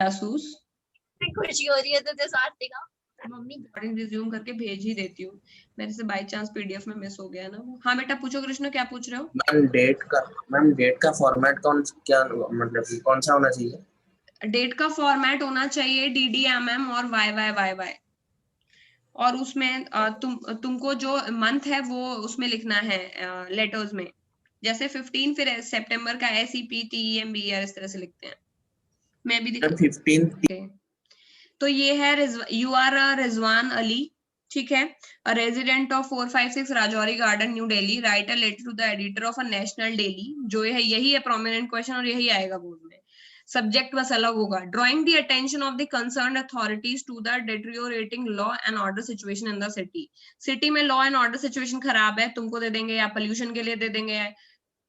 जासूस खुशी हो रही है तुझे साथी का। मम्मी रिज्यूम करके भेज ही देती हूँ, मेरे से बाय चांस पीडीएफ में मिस हो गया ना वो। हाँ बेटा पूछो कृष्ण, क्या पूछ रहे हो? मैम डेट का फॉर्मेट क्या मतलब कौन सा होना चाहिए? डेट का फॉर्मेट होना चाहिए DDMM और YYYY, और उसमें तुमको जो मंथ है वो उसमें लिखना है लेटर्स में, जैसे 15 फिर सितंबर का SEPTEMBER इस तरह से लिखते हैं। मैं भी 15 तो ये है यू आर रिजवान अली, ठीक है, a resident of 456 Rajouri Garden New Delhi, write a letter to the editor of a national daily, जो है यही है प्रोमिनेंट क्वेश्चन और यही आएगा बोर्ड में। सब्जेक्ट बस अलग होगा। Drawing the attention of the concerned authorities to the deteriorating law and order situation in the city. City में लॉ एंड ऑर्डर सिचुएशन खराब है, तुमको दे देंगे या पोल्यूशन के लिए दे देंगे,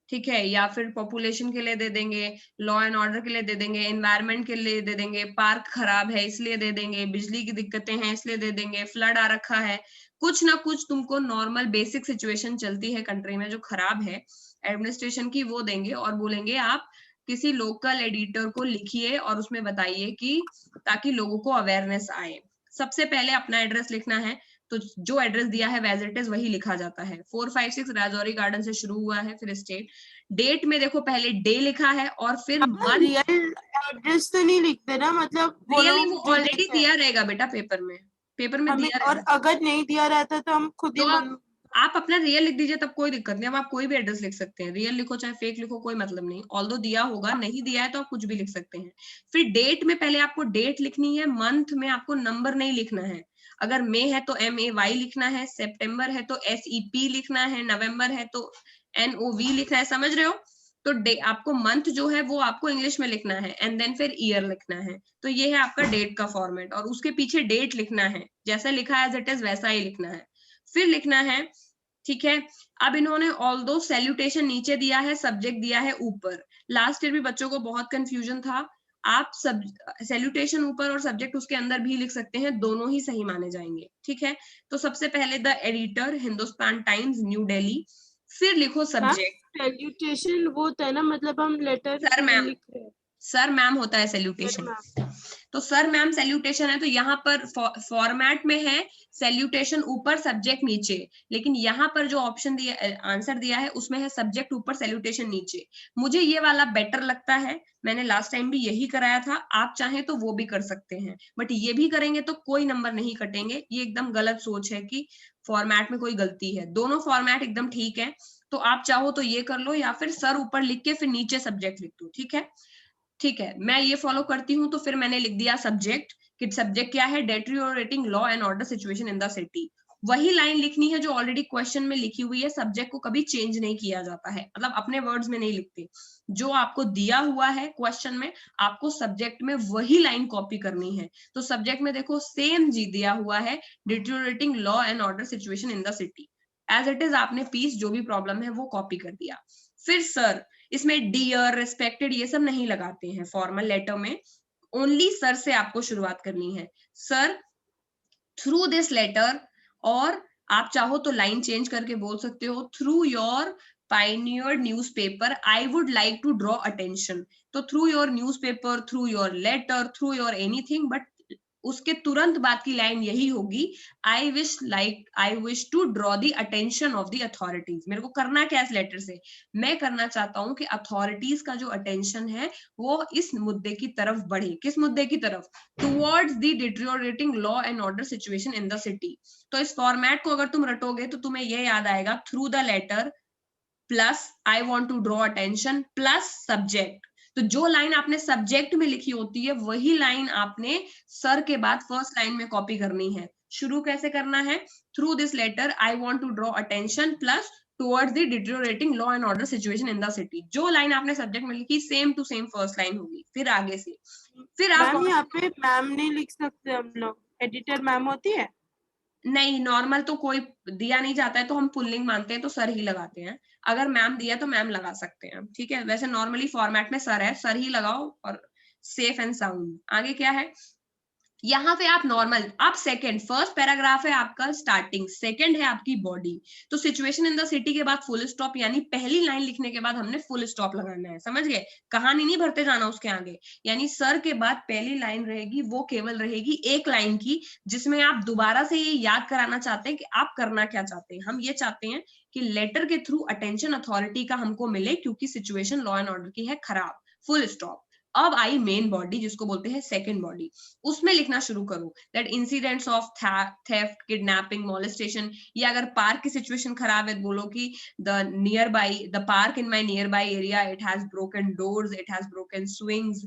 ठीक है, या फिर पॉपुलेशन के लिए दे देंगे, लॉ एंड ऑर्डर के लिए दे देंगे, एनवायरमेंट के लिए दे देंगे, पार्क खराब है इसलिए दे देंगे, बिजली की दिक्कतें हैं इसलिए दे देंगे, फ्लड आ रखा है, कुछ ना कुछ तुमको नॉर्मल बेसिक सिचुएशन चलती है कंट्री में जो खराब है एडमिनिस्ट्रेशन की, वो देंगे और बोलेंगे आप किसी लोकल एडिटर को लिखिए और उसमें बताइए कि ताकि लोगों को अवेयरनेस आए। सबसे पहले अपना एड्रेस लिखना है, तो जो एड्रेस दिया है एज इट इज वही लिखा जाता है। 456 राजौरी गार्डन से शुरू हुआ है, फिर स्टेट। डेट में देखो पहले डे लिखा है और फिर मंथ। रियल एड्रेस तो नहीं लिखते ना, मतलब रियली वो ऑलरेडी दिया रहेगा बेटा पेपर में दिया और रहेगा। अगर नहीं दिया रहता तो हम खुद ही तो आप अपना रियल लिख दीजिए, तब कोई दिक्कत नहीं, अब आप कोई भी एड्रेस लिख सकते हैं, रियल लिखो चाहे फेक लिखो कोई मतलब नहीं, ऑल्दो दिया होगा, नहीं दिया है तो आप कुछ भी लिख सकते हैं। फिर डेट में पहले आपको डेट लिखनी है, मंथ में आपको नंबर नहीं लिखना है, अगर मई है तो MAY लिखना है, सितंबर है तो SEP लिखना है, नवंबर है तो NOV लिखना है, समझ रहे हो? तो आपको मंथ जो है वो आपको इंग्लिश में लिखना है एंड देन फिर ईयर लिखना है। तो ये है आपका डेट का फॉर्मेट, और उसके पीछे डेट लिखना है, जैसा लिखा है एज इट इज वैसा ही लिखना है। फिर लिखना है, ठीक है। अब इन्होंने ऑल्दो सैल्यूटेशन नीचे दिया है, सब्जेक्ट दिया है ऊपर। लास्ट ईयर भी बच्चों को बहुत कंफ्यूजन था, आप सब सैल्यूटेशन ऊपर और सब्जेक्ट उसके अंदर भी लिख सकते हैं, दोनों ही सही माने जाएंगे, ठीक है। तो सबसे पहले the editor, Hindustan times new Delhi, फिर लिखो सब्जेक्ट। सैल्यूटेशन वो होता है ना, मतलब हम लेटर सर मैम, लिख रहे हैं। सर मैम होता है सैल्यूटेशन, तो सर मैम सैल्यूटेशन है, तो यहाँ पर फॉर्मेट में है सैल्यूटेशन ऊपर सब्जेक्ट नीचे, लेकिन यहाँ पर जो ऑप्शन दिया आंसर दिया है उसमें है सब्जेक्ट ऊपर सैल्यूटेशन नीचे। मुझे ये वाला बेटर लगता है, मैंने लास्ट टाइम भी यही कराया था, आप चाहें तो वो भी कर सकते हैं, बट ये भी करेंगे तो कोई नंबर नहीं कटेंगे, ये एकदम गलत सोच है कि फॉर्मेट में कोई गलती है, दोनों फॉर्मेट एकदम ठीक है। तो आप चाहो तो ये कर लो, या फिर सर ऊपर लिख के फिर नीचे सब्जेक्ट लिख दो, ठीक है। ठीक है, मैं ये फॉलो करती हूँ, तो फिर मैंने लिख दिया सब्जेक्ट, कि सब्जेक्ट क्या है, deteriorating law and order situation in the city. वही लाइन लिखनी है जो ऑलरेडी क्वेश्चन में लिखी हुई है, सब्जेक्ट को कभी चेंज नहीं किया जाता है, मतलब अपने वर्ड्स में नहीं लिखते, जो आपको दिया हुआ है क्वेश्चन में आपको सब्जेक्ट में वही लाइन कॉपी करनी है। तो सब्जेक्ट में देखो सेम जी दिया हुआ है, deteriorating law and order situation in the city, as it is आपने पीस जो भी प्रॉब्लम है वो कॉपी कर दिया। फिर सर, इसमें डियर, रेस्पेक्टेड ये सब नहीं लगाते हैं फॉर्मल लेटर में, ओनली सर से आपको शुरुआत करनी है। सर, थ्रू दिस लेटर, और आप चाहो तो लाइन चेंज करके बोल सकते हो, through your Pioneer newspaper I would like to draw attention. तो through your newspaper, through your letter, through your anything, but उसके तुरंत बाद की लाइन यही होगी, I wish to draw the attention of the authorities. मेरे को करना क्या इस लेटर से, मैं करना चाहता हूं कि अथॉरिटीज का जो अटेंशन है वो इस मुद्दे की तरफ बढ़े। किस मुद्दे की तरफ? Towards the deteriorating law and order situation in the city. तो इस फॉर्मेट को अगर तुम रटोगे तो तुम्हें ये याद आएगा, through the letter plus I want to draw attention plus subject. तो जो लाइन आपने सब्जेक्ट में लिखी होती है वही लाइन आपने सर के बाद फर्स्ट लाइन में कॉपी करनी है। शुरू कैसे करना है? Through this letter I want to draw attention plus towards the deteriorating law and order situation in the city. जो लाइन आपने सब्जेक्ट में लिखी same to same first line होगी, फिर आगे से फिर आप मैम यहाँ पे मैम नहीं लिख सकते हम लोग, एडिटर मैम होती है? नहीं, नॉर्मल तो कोई दिया नहीं जाता है तो हम पुल्लिंग मानते हैं तो सर ही लगाते हैं, अगर मैम दिया तो मैम लगा सकते हैं, ठीक है। वैसे नॉर्मली फॉर्मेट में सर है, सर ही लगाओ और सेफ एंड साउंड। आगे क्या है? यहाँ पे आप नॉर्मल, आप सेकंड, फर्स्ट पैराग्राफ है आपका स्टार्टिंग, सेकंड है आपकी बॉडी, तो सिचुएशन इन द सिटी के बाद फुल स्टॉप, यानी पहली लाइन लिखने के बाद हमने फुल स्टॉप लगाना है, समझ गए? कहानी नहीं भरते जाना उसके आगे, यानी सर के बाद पहली लाइन रहेगी वो केवल रहेगी एक लाइन की, जिसमें आप दोबारा से ये याद कराना चाहते हैं कि आप करना क्या चाहते हैं। हम ये चाहते हैं कि लेटर के थ्रू अटेंशन अथॉरिटी का हमको मिले, क्योंकि सिचुएशन लॉ एंड ऑर्डर की है खराब, फुल स्टॉप। अब आई मेन बॉडी, जिसको बोलते हैं सेकंड बॉडी, उसमें लिखना शुरू करो that incidents of theft, kidnapping, molestation, या अगर पार्क की सिचुएशन खराब है बोलो कि the park in my near by area, it has broken doors, it has broken swings,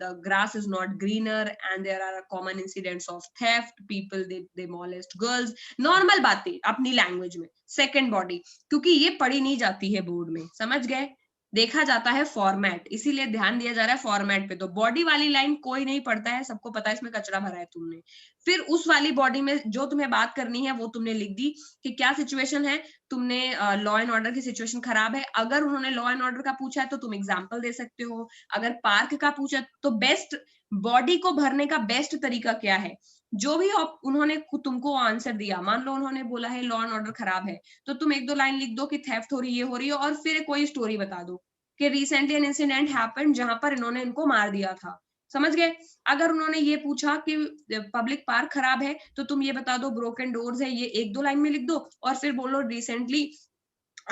the grass is not greener and there are common incidents of theft, people they molest girls, normal बातें अपनी language में। Second body, क्योंकि ये पढ़ी नहीं जाती है board में, समझ गए? देखा जाता है फॉर्मेट, इसीलिए ध्यान दिया जा रहा है फॉर्मेट पे। तो बॉडी वाली लाइन कोई नहीं पढ़ता है, सबको पता है इसमें कचरा भरा है तुमने। फिर उस वाली बॉडी में जो तुम्हें बात करनी है वो तुमने लिख दी कि क्या सिचुएशन है, तुमने लॉ एंड ऑर्डर की सिचुएशन खराब है। अगर उन्होंने लॉ एंड ऑर्डर का पूछा है तो तुम एग्जाम्पल दे सकते हो, अगर पार्क का पूछा तो बेस्ट बॉडी को भरने का बेस्ट तरीका क्या है, जो भी उन्होंने तुमको आंसर दिया, मान लो उन्होंने बोला है लॉ एंड ऑर्डर खराब है, तो तुम एक दो लाइन लिख दो कि थेफ्ट हो रही है, ये हो रही है, और फिर कोई स्टोरी बता दो कि रिसेंटली एन इंसिडेंट हैपेंड जहां पर इन्होंने इनको मार दिया था, समझ गए? अगर उन्होंने ये पूछा कि पब्लिक पार्क खराब है, तो तुम ये बता दो ब्रोकन डोर्स है, ये एक दो लाइन में लिख दो, और फिर बोलो recently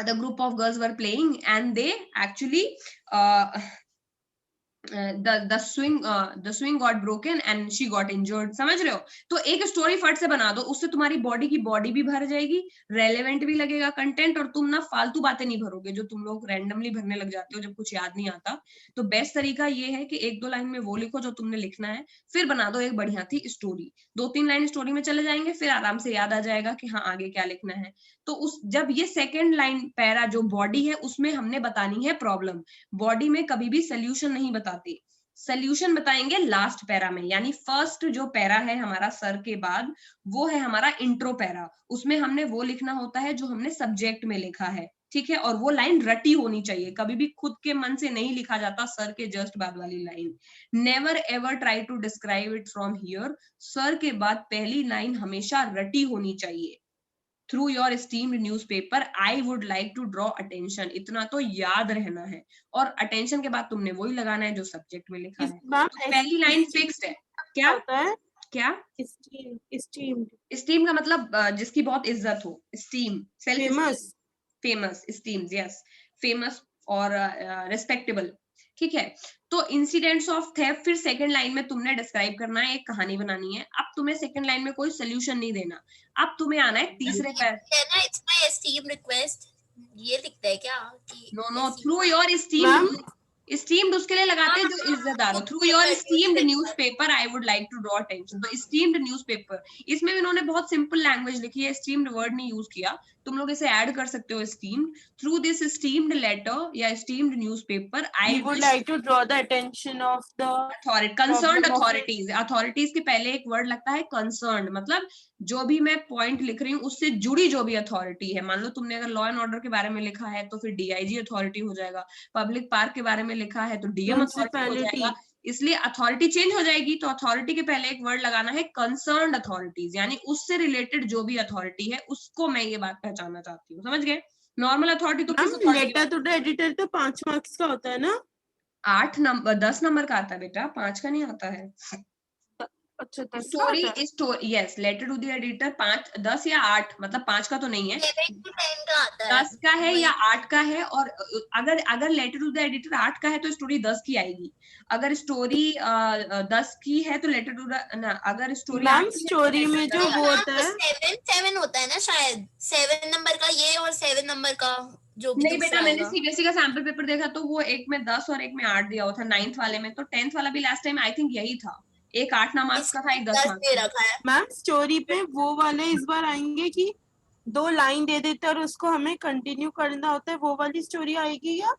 the group of girls were playing and they actually the swing got broken and she got injured, समझ रहे हो? तो एक स्टोरी फट से बना दो, उससे तुम्हारी बॉडी की बॉडी भी भर जाएगी, रेलेवेंट भी लगेगा कंटेंट, और तुम ना फालतू बातें नहीं भरोगे जो तुम लोग रैंडमली भरने लग जाते हो जब कुछ याद नहीं आता। तो बेस्ट तरीका ये है कि एक दो लाइन में वो लिखो जो तुमने लिखना है, फिर बना दो एक बढ़िया थी स्टोरी, दो तीन लाइन स्टोरी में चले जाएंगे, फिर आराम से याद आ जाएगा कि हाँ आगे क्या लिखना है। तो उस जब ये सेकेंड लाइन पैरा जो बॉडी है उसमें हमने बतानी है प्रॉब्लम, बॉडी में कभी भी सोल्यूशन नहीं बताते, सोल्यूशन बताएंगे लास्ट पैरा में। यानी फर्स्ट जो पैरा है हमारा सर के बाद, वो है हमारा इंट्रो पैरा, उसमें हमने वो लिखना होता है जो हमने सब्जेक्ट में लिखा है, ठीक है? और वो लाइन रटी होनी चाहिए, कभी भी खुद के मन से नहीं लिखा जाता सर के जस्ट बाद वाली line. Never ever try to describe it from here, sir के बाद पहली लाइन हमेशा रटी होनी चाहिए। Through your esteemed newspaper I would like to draw attention, इतना तो याद रहना है, और अटेंशन के बाद तुमने वही लगाना है जो सब्जेक्ट में लिखा है। तो पहली लाइन फिक्स्ड है। क्या होता है? क्या esteemed स्टीम का मतलब जिसकी बहुत इज्जत हो, steam, famous famous, steam, yes, famous और रिस्पेक्टेबल, ठीक है? तो इंसिडेंट्स ऑफ थेफ्ट, फिर सेकंड लाइन में तुमने डिस्क्राइब करना है, एक कहानी बनानी है। अब तुम्हें सेकंड लाइन में कोई सोल्यूशन नहीं देना, अब तुम्हें आना है तीसरे पैर। है ना, इट्स माय एस्टीम रिक्वेस्ट, ये लिखता है क्या कि नो, थ्रू योर esteemed उसके लिए लगाते हैं जो इज्जतदार हो। Through your esteemed newspaper I would like to draw attention, तो esteemed न्यूज़पेपर, इसमें भी उन्होंने बहुत सिंपल लैंग्वेज लिखी है, esteemed वर्ड नहीं यूज किया, तुम लोग इसे ऐड कर सकते हो esteemed। Through this esteemed letter या esteemed newspaper I would like to draw the attention of the concerned authorities, authorities के पहले एक वर्ड लगता है कंसर्न्ड, मतलब जो भी मैं पॉइंट लिख रही हूँ उससे जुड़ी जो भी अथॉरिटी है। मान लो तुमने अगर लॉ एंड ऑर्डर के बारे में लिखा है तो फिर डीआईजी अथॉरिटी हो जाएगा, पब्लिक पार्क के बारे में लिखा है तो डीएम अथॉरिटी हो जाएगा, इसलिए अथॉरिटी चेंज हो जाएगी। तो अथॉरिटी के पहले एक वर्ड लगाना है कंसर्न्ड अथॉरिटीज, यानी उससे रिलेटेड जो भी अथॉरिटी है उसको मैं ये बात पहचानना चाहती हूँ, समझ गए? नॉर्मल अथॉरिटी तो किस authority, letter to the editor तो 5 मार्क्स का होता है ना? 8 नंबर 10 नंबर का आता है बेटा, 5 का नहीं आता है। अच्छा, story yes, letter to the editor 5, 10 या 8, मतलब 5 का तो नहीं है, 7 to 10 का आता है, 10 का है या 8 का है। और अगर लेटर टू द एडिटर 8 का है तो स्टोरी 10 की आएगी, अगर स्टोरी 10 की है तो लेटर टू द, अगर स्टोरी मैम स्टोरी में जो वो होता है 7 होता है ना शायद, 7 नंबर का ये और 7 नंबर का जो भी नहीं बेटा, मैंने आएगा। सीबीएसई का सैंपल पेपर देखा तो वो एक में 10 और एक में 8 दिया हुआ था, 9th वाले में। तो 10th वाला भी लास्ट टाइम आई थिंक यही था, एक 8 मार्क्स का था, एक 10 मार्क्स दे रखा है। मैम स्टोरी पे वो वाले इस बार आएंगे कि 2 लाइन दे देते और उसको हमें कंटिन्यू करना होता है, वो वाली स्टोरी आएगी, या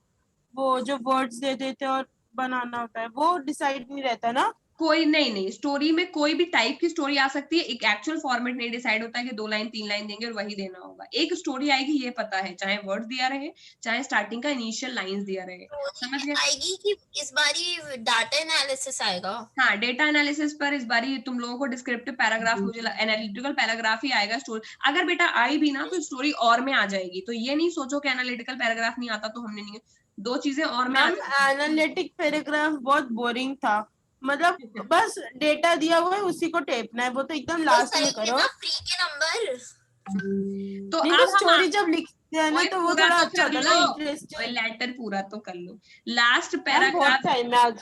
वो जो वर्ड्स दे देते और बनाना होता है वो डिसाइड नहीं रहता ना? कोई नहीं, स्टोरी में कोई भी टाइप की स्टोरी आ सकती है, एक एक्चुअल फॉर्मेट नहीं डिसाइड होता है कि 2 लाइन 3 लाइन देंगे और वही देना होगा। एक स्टोरी आएगी ये पता है, चाहे वर्ड्स दिया रहे, चाहे स्टार्टिंग का इनिशियल लाइंस दिया रहे, समझ गए? आएगी कि इस बारी डाटा एनालिसिस आएगा? हाँ, डेटा एनालिसिस पर इस बारी तुम लोगों को डिस्क्रिप्टिव पैराग्राफ, मुझे एनालिटिकल पैराग्राफ ही आएगा स्टोरी। अगर बेटा आई भी ना तो स्टोरी और में आ जाएगी, तो ये नहीं सोचो कि एनालिटिकल पैराग्राफ नहीं आता तो हमने नहीं, 2 चीजें और में आ मैम जाएगी। एनालिटिक पैराग्राफ बहुत बोरिंग था, मतलब बस डेटा दिया हुआ है उसी को टेपना है, वो तो एकदम लास्ट में करो। फ्री के नंबर तो नहीं अब तो हम स्टोरी जब लिखते हैं ना ओए, तो वो पूरा थोड़ा तो अच्छा कर होता है लो, ना, इंटरेस्टिंग। लेटर पूरा तो कर लो। लास्ट बहुत पैराग्राफ, टाइम है आज।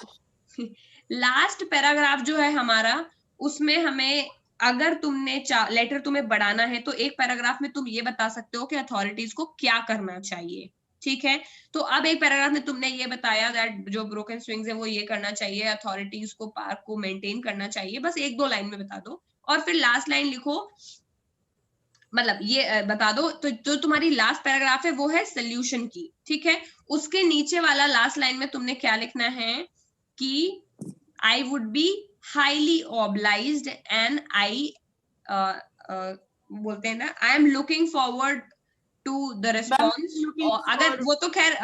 लास्ट पैराग्राफ जो है हमारा, उसमें हमें, अगर तुमने लेटर तुम्हें बढ़ाना है तो एक पैराग्राफ में तुम ये बता सकते हो कि अथॉरिटीज को क्या करना चाहिए, ठीक है? तो अब एक पैराग्राफ में तुमने ये बताया दैट जो ब्रोकन स्विंग्स है वो ये करना चाहिए, अथॉरिटीज को पार्क को मेंटेन करना चाहिए, बस 1-2 लाइन में बता दो, और फिर लास्ट लाइन लिखो, मतलब ये बता दो। तो जो तुम्हारी लास्ट पैराग्राफ है वो है सोल्यूशन की, ठीक है? उसके नीचे वाला लास्ट लाइन में तुमने क्या लिखना है कि I would be highly obliged and बोलते हैं ना, I am looking forward to the response। और अगर वो तो खैर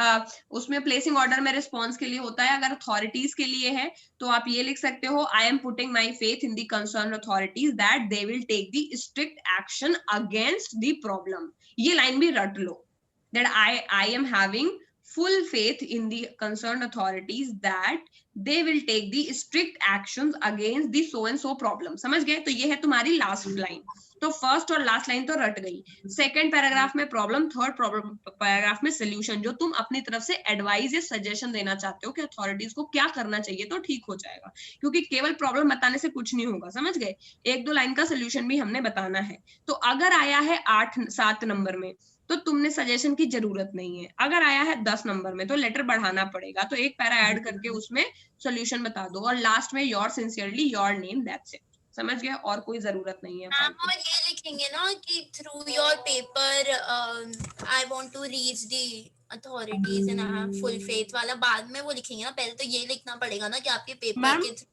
उसमें प्लेसिंग ऑर्डर में रिस्पॉन्स के लिए होता है, अगर अथॉरिटीज के लिए है तो आप ये लिख सकते हो, I am putting my faith in the concerned authorities that they will take the strict action against the problem। ये लाइन भी रट लो, that I am having full faith in the concerned authorities that they will take the strict actions against the so and so problem। समझ गए? तो ये है तुम्हारी last line. तो फर्स्ट और लास्ट लाइन तो रट गई। सेकंड पैराग्राफ में प्रॉब्लम, थर्ड प्रॉब्लम पैराग्राफ में सोल्यूशन, जो तुम अपनी तरफ से एडवाइस या सजेशन देना चाहते हो कि अथॉरिटीज को क्या करना चाहिए तो ठीक हो जाएगा, क्योंकि केवल प्रॉब्लम बताने से कुछ नहीं होगा, समझ गए? 1-2 लाइन का सोल्यूशन भी हमने बताना है। तो अगर आया है 8-7 नंबर में तो तुमने सजेशन की जरूरत नहीं है, अगर आया है 10 नंबर में तो लेटर बढ़ाना पड़ेगा, तो एक पैरा ऐड करके उसमें सॉल्यूशन बता दो, और लास्ट में your sincerely your name, that's it. समझ गए? और कोई जरूरत नहीं है। और ये लिखेंगे ना कि through your paper I want to reach the authorities and I have full faith वाला बाद में वो लिखेंगे ना, पहले तो ये लिखना पड़ेगा ना कि आपके पेपर के थ्रू।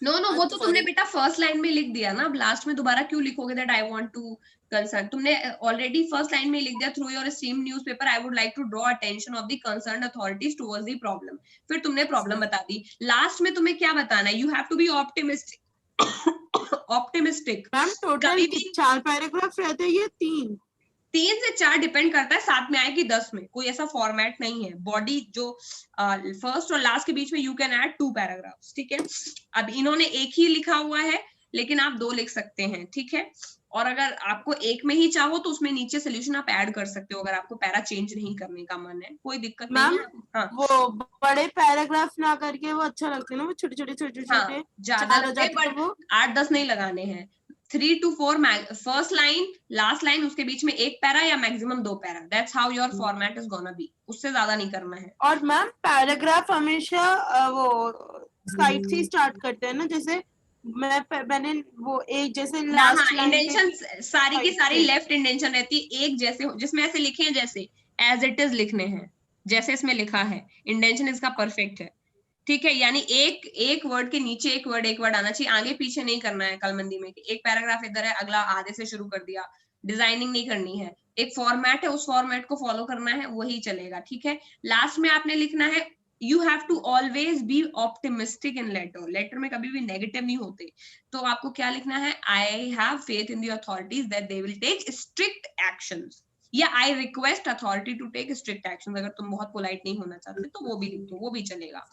नो वो तो तुमने बेटा फर्स्ट लाइन में लिख दिया ना, अब लास्ट में दोबारा क्यों लिखोगे that I want to concern? तुमने ऑलरेडी फर्स्ट लाइन में लिख दिया, through your esteemed newspaper I would like to draw attention of the concerned authorities towards the problem. फिर तुमने प्रॉब्लम बता दी। लास्ट में तुम्हें क्या बताना है? You have to be optimistic. Optimistic. Ma'am total 4 paragraph रहते हैं, ये 3 से 4 डिपेंड करता है 7 में आए कि 10 में, कोई ऐसा फॉर्मेट नहीं है। बॉडी जो फर्स्ट और लास्ट के बीच में यू कैन ऐड 2 पैराग्राफ्स, ठीक है? अब इन्होंने एक ही लिखा हुआ है लेकिन आप 2 लिख सकते हैं, ठीक है? और अगर आपको एक में ही चाहो तो उसमें नीचे सोल्यूशन आप ऐड कर सकते हो, अगर आपको पैरा चेंज नहीं करने का मन है, कोई दिक्कत नहीं है। हाँ, वो बड़े पैराग्राफ ना करके वो अच्छा लगता है ना, वो छोटे छोटे हाँ, ज्यादा 8-10 नहीं लगाने हैं। 3 to 4 first line, last line, उसके बीच में 1 पैरा या maximum 2 para, that's how your format is gonna be. उससे ज्यादा नहीं करना है। और मैम पैराग्राफ हमेशा वो साइड से स्टार्ट करते हैं ना, जैसे मैंने वो एक जैसे लास्ट इंडेंशन सारी की सारी लेफ्ट इंडेंशन रहती है, एक जैसे जिसमें ऐसे लिखे हैं जैसे एज इट इज लिखने हैं, जैसे इसमें लिखा है, इंडेंशन इसका परफेक्ट है, ठीक है? यानी एक वर्ड के नीचे एक वर्ड आना चाहिए, आगे पीछे नहीं करना है कलमंदी में, एक पैराग्राफ इधर है अगला आधे से शुरू कर दिया, डिजाइनिंग नहीं करनी है। एक फॉर्मेट है, उस फॉर्मेट को फॉलो करना है, वही चलेगा, ठीक है? लास्ट में आपने लिखना है you have to always be optimistic in letter में कभी भी नेगेटिव नहीं होते। तो आपको क्या लिखना है? I have faith in the authorities that they will take strict actions, या I request authority to take strict actions। अगर तुम बहुत पोलाइट नहीं होना चाहते तो वो भी लिख दो, वो भी चलेगा।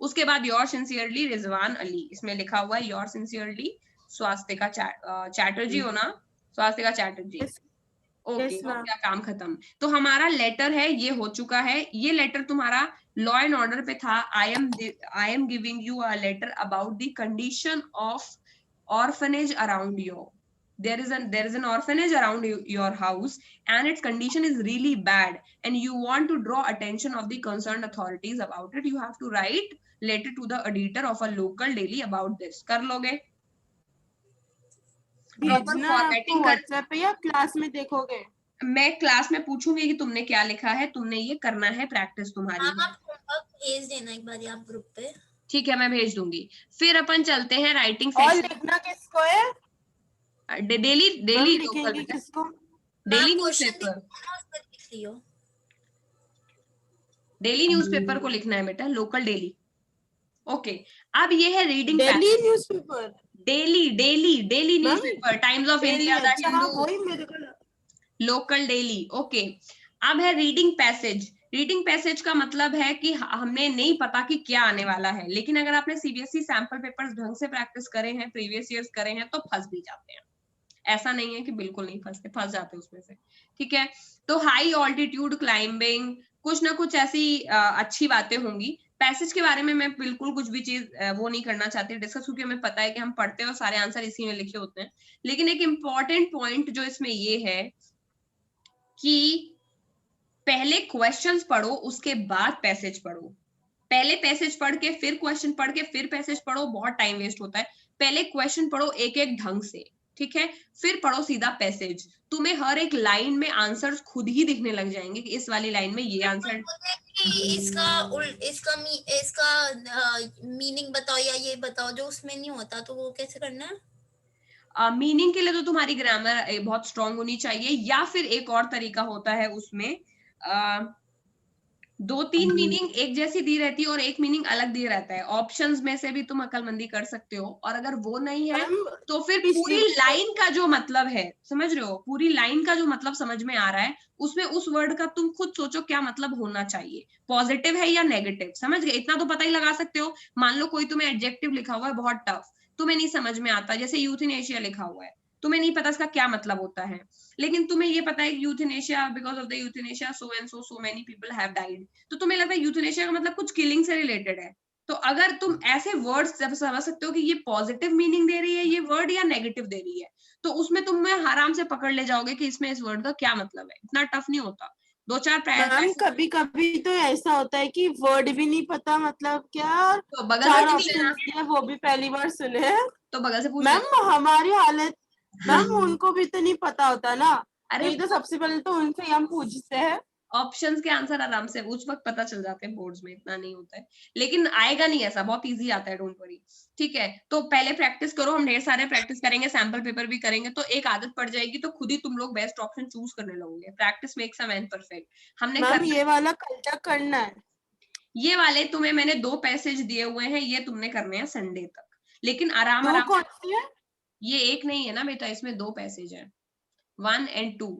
उसके बाद योर सिंसियरली रिजवान अली, इसमें लिखा हुआ है योर सिंसियरली स्वास्तिका चैटर्जी हो ना? स्वास्तिका चैटर्जी, ओके, हो गया काम खत्म। तो हमारा लेटर है ये हो चुका है। ये लेटर तुम्हारा लॉ एंड ऑर्डर पे था। I am giving you a letter about the condition of orphanage around your, there is an orphanage around your house and its condition is really bad and you want to draw attention of the concerned authorities about it. You have to write letter to the editor of a local daily about this। कर लोगे? भेजना आपको WhatsApp पे या class में देखोगे? मैं class में पूछूंगी कि तुमने क्या लिखा है, तुमने ये करना है, प्रैक्टिस तुम्हारी है। आप होमवर्क भेज देना एक बार आप ग्रुप पे। ठीक है, मैं भेज दूंगी। फिर अपन चलते हैं राइटिंग और सेक्शन। लिखना किसको है? डेली मैम डेली लिखेंगे किसको? डेली मैम क्वेश्चन न्यूज़पेपर, लिख लियो। डेली न्यूज़पेपर को लिखना है बेटा, लोकल डेली। ओके, अब ये है reading daily passage. Newspaper daily daily daily ma'am, newspaper, times of daily, India, the अच्छा हाँ हिंदू, वही मेरे को लोकल डेली। ओके, अब है रीडिंग पैसेज। रीडिंग पैसेज का मतलब है कि हमें नहीं पता कि क्या आने वाला है, लेकिन अगर आपने सीबीएसई सैंपल पेपर्स ढंग से प्रैक्टिस करे हैं, प्रीवियस ईयर्स करे हैं, तो फंस भी जाते हैं। ऐसा नहीं है कि बिल्कुल नहीं फंसते, फंस जाते उसमें से। ठीक है, तो हाई ऑल्टीट्यूड क्लाइंबिंग, कुछ ना कुछ ऐसी अच्छी बातें होंगी। पैसेज के बारे में मैं बिल्कुल कुछ भी चीज वो नहीं करना चाहती डिस्कस, क्योंकि हमें पता है कि हम पढ़ते हैं और सारे आंसर इसी में लिखे होते हैं। लेकिन एक इंपॉर्टेंट पॉइंट जो इसमें ये है कि पहले क्वेश्चंस पढ़ो, उसके बाद पैसेज पढ़ो। पहले पैसेज पढ़ के फिर क्वेश्चन पढ़ के फिर पैसेज पढ़ो, बहुत टाइम वेस्ट होता है। पहले क्वेश्चन पढ़ो एक एक ढंग से, ठीक है, फिर पढ़ो सीधा पैसेज। तुम्हें हर एक लाइन में आंसर्स खुद ही दिखने लग जाएंगे कि इस वाली लाइन में ये आंसर। इसका मीनिंग बताओ या ये बताओ, जो उसमें नहीं होता तो वो कैसे करना है? मीनिंग के लिए तो तुम्हारी ग्रामर बहुत स्ट्रांग होनी चाहिए, या फिर एक और तरीका होता है उसमें, दो तीन मीनिंग एक जैसी दी रहती है और एक मीनिंग अलग दिया रहता है। ऑप्शंस में से भी तुम अकलमंदी कर सकते हो, और अगर वो नहीं है मैम तो फिर पिछली पूरी लाइन का जो मतलब है, समझ रहे हो, पूरी लाइन का जो मतलब समझ में आ रहा है, उसमें उस वर्ड का तुम खुद सोचो क्या मतलब होना चाहिए, पॉजिटिव है या नेगेटिव, समझ गए? इतना तो पता ही लगा सकते हो। मान लो कोई तुम्हें एडजेक्टिव लिखा हुआ है बहुत टफ, तुम्हें नहीं समझ में आता, जैसे यूथनेशिया लिखा हुआ है, तुम्हें नहीं पता इसका क्या मतलब होता है, लेकिन तुम्हें ये पता है कि euthanasia, because of the euthanasia so and so many people have died, तो तुम्हें लगता है यूथनेशिया का मतलब कुछ किलिंग से रिलेटेड है। तो अगर तुम ऐसे वर्ड्स जब समझ सकते हो कि ये पॉजिटिव मीनिंग दे रही है ये वर्ड या नेगेटिव दे रही है, तो उसमें तुम आराम से पकड़ ले जाओगे कि इसमें इस वर्ड का क्या मतलब है। इतना टफ नहीं होता, दो चार मैम कभी कभी तो ऐसा होता है कि वर्ड भी नहीं पता मतलब क्या, तो बगल से चार पूछ लेना, ऑप्शन दिए वो भी पहली बार सुने हैं। तो बगल से पूछ मैम लेना। हमारी हालत, मैम उनको भी तो नहीं पता होता ना, अरे नहीं तो सबसे पहले तो उनसे ही हम पूछते हैं। ऑप्शंस के आंसर आराम से उस वक्त पता चल जाते हैं बोर्ड्स में, इतना नहीं होता है, लेकिन आएगा नहीं ऐसा, बहुत इजी आता है, डोंट वरी। ठीक है, तो पहले प्रैक्टिस करो, हम ढेर सारे प्रैक्टिस करेंगे, सैंपल पेपर भी करेंगे, तो एक आदत पड़ जाएगी, तो खुद ही तुम लोग बेस्ट ऑप्शन चूज करने लगोगे। Practice makes a man perfect. हमने मैम करना ये वाला कल तक करना है? ये वाले तुम्हें मैंने 2 पैसेज दिए हुए हैं, ये तुमने करने हैं संडे तक, लेकिन आराम दो आराम कौन से। सी है? ये एक नहीं है ना बेटा, इसमें 2 पैसेज है, 1 and 2,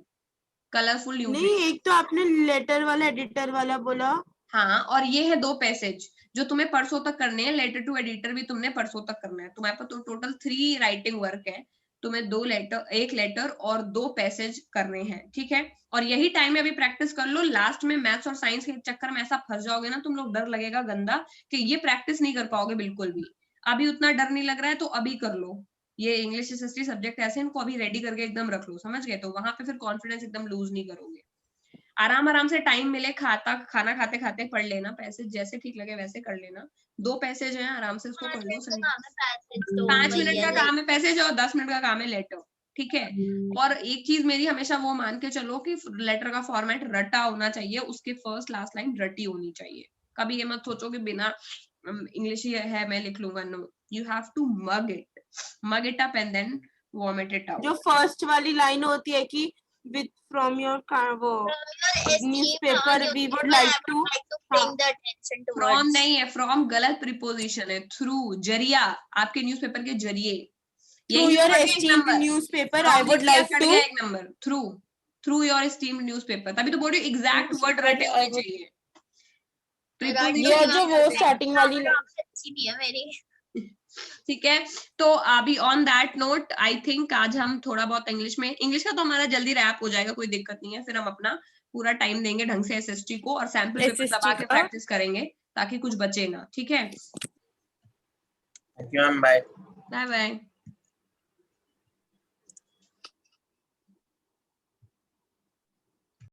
कलरफुल नहीं, न्यूट्रिशन। एक तो आपने लेटर वाला एडिटर वाला बोला। हाँ, और ये है 2 पैसेज जो तुम्हें परसों तक करने हैं। लेटर टू एडिटर भी तुमने परसों तक करना है। तुम्हारे पास तो टोटल 3 राइटिंग वर्क है, तुम्हें 2 लेटर, 1 लेटर और 2 पैसेज करने हैं, ठीक है। और यही टाइम में अभी प्रैक्टिस कर लो, लास्ट में मैथ्स और साइंस के चक्कर में ऐसा फंस जाओगे ना तुम लोग, डर लगेगा गंदा कि ये प्रैक्टिस नहीं कर पाओगे बिल्कुल भी। अभी उतना डर नहीं लग रहा है तो अभी कर लो। ये इंग्लिश हिस्ट्री सब्जेक्ट ऐसे, इनको अभी रेडी करके एकदम रख लो, समझ गए? तो वहां पे फिर कॉन्फिडेंस एकदम लूज नहीं करोगे। आराम आराम से टाइम मिले, खाना खाते खाते पढ़ लेना, पैसेज जैसे ठीक लगे वैसे कर लेना। 2 पैसेज हैं, आराम से उसको 5 कर लो। मिनट का काम है पैसेज, तो 5 वही मिनट है का लाइक। काम है पैसेज और 10 मिनट का काम है लेटर, ठीक है। और एक चीज मेरी हमेशा वो मान के चलो कि लेटर का फॉर्मेट रटा होना चाहिए, उसके फर्स्ट लास्ट लाइन रटी होनी चाहिए। कभी ये मत सोचो कि बिना इंग्लिश ही है मैं लिख लूंगा, no, you have to mug it up and then vomit it जो आउट। फर्स्ट वाली लाइन होती है कि विथ फ्रॉम योर वो newspaper we would like to, हाँ फ्रॉम नहीं है, फ्रॉम गलत प्रीपोजिशन है, थ्रू, जरिया, आपके न्यूज़पेपर के जरिए। Through your esteemed newspaper I would like to, एक number, through, through your esteemed newspaper, तभी तो बोल रही हूँ एग्जैक्ट वर्ड रटे होने चाहिए। ये जो वो स्टार्टिंग वाली अच्छी नहीं है मेरी। ठीक है, तो अभी on that note I think आज हम थोड़ा बहुत इंग्लिश का तो हमारा जल्दी रैप हो जाएगा, कोई दिक्कत नहीं है। फिर हम अपना पूरा टाइम देंगे ढंग से एसएसटी को, और सैंपल पेपर दबा के प्रैक्टिस करेंगे ताकि कुछ बचे ना, ठीक है। Thank you ma'am, bye bye bye.